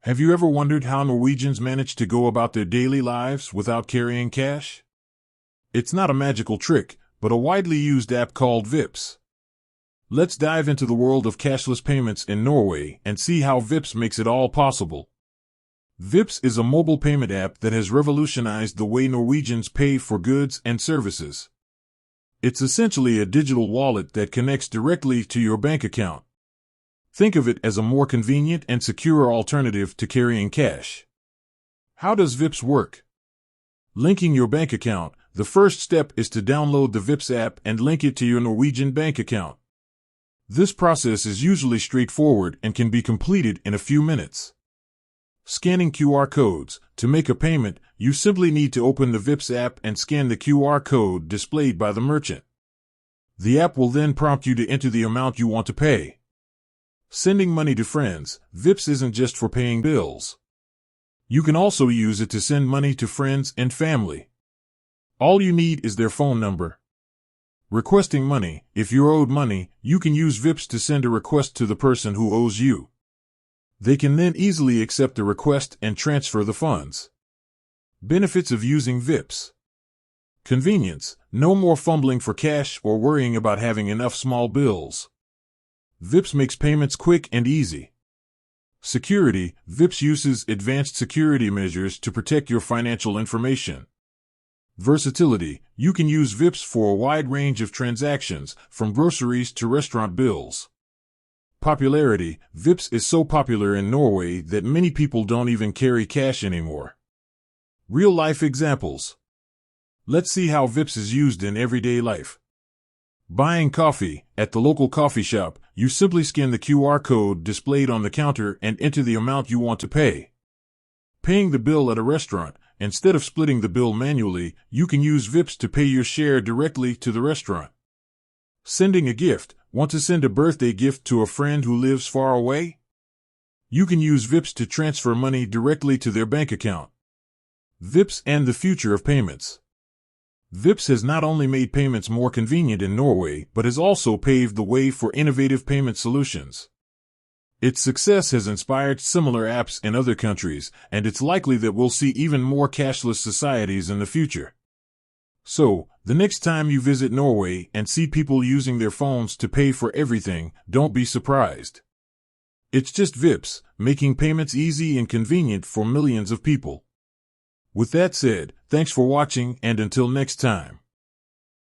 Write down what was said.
Have you ever wondered how Norwegians manage to go about their daily lives without carrying cash? It's not a magical trick, but a widely used app called Vipps. Let's dive into the world of cashless payments in Norway and see how Vipps makes it all possible. Vipps is a mobile payment app that has revolutionized the way Norwegians pay for goods and services. It's essentially a digital wallet that connects directly to your bank account. Think of it as a more convenient and secure alternative to carrying cash. How does Vipps work? Linking your bank account. The first step is to download the Vipps app and link it to your Norwegian bank account. This process is usually straightforward and can be completed in a few minutes. Scanning QR codes. To make a payment, you simply need to open the Vipps app and scan the QR code displayed by the merchant. The app will then prompt you to enter the amount you want to pay. Sending money to friends. Vipps isn't just for paying bills. You can also use it to send money to friends and family. All you need is their phone number. Requesting money. If you're owed money, you can use Vipps to send a request to the person who owes you. They can then easily accept the request and transfer the funds. Benefits of using Vipps. Convenience. No more fumbling for cash or worrying about having enough small bills. Vipps makes payments quick and easy. Security. Vipps uses advanced security measures to protect your financial information. Versatility. You can use Vipps for a wide range of transactions, from groceries to restaurant bills. Popularity. Vipps is so popular in Norway that many people don't even carry cash anymore. Real-life examples. Let's see how Vipps is used in everyday life. Buying coffee. At the local coffee shop, you simply scan the QR code displayed on the counter and enter the amount you want to pay. Paying the bill at a restaurant. Instead of splitting the bill manually, you can use Vipps to pay your share directly to the restaurant. Sending a gift. Want to send a birthday gift to a friend who lives far away? You can use Vipps to transfer money directly to their bank account. Vipps and the future of payments. Vipps has not only made payments more convenient in Norway, but has also paved the way for innovative payment solutions. Its success has inspired similar apps in other countries, and it's likely that we'll see even more cashless societies in the future. So, the next time you visit Norway and see people using their phones to pay for everything, don't be surprised. It's just Vipps, making payments easy and convenient for millions of people. With that said, thanks for watching, and until next time.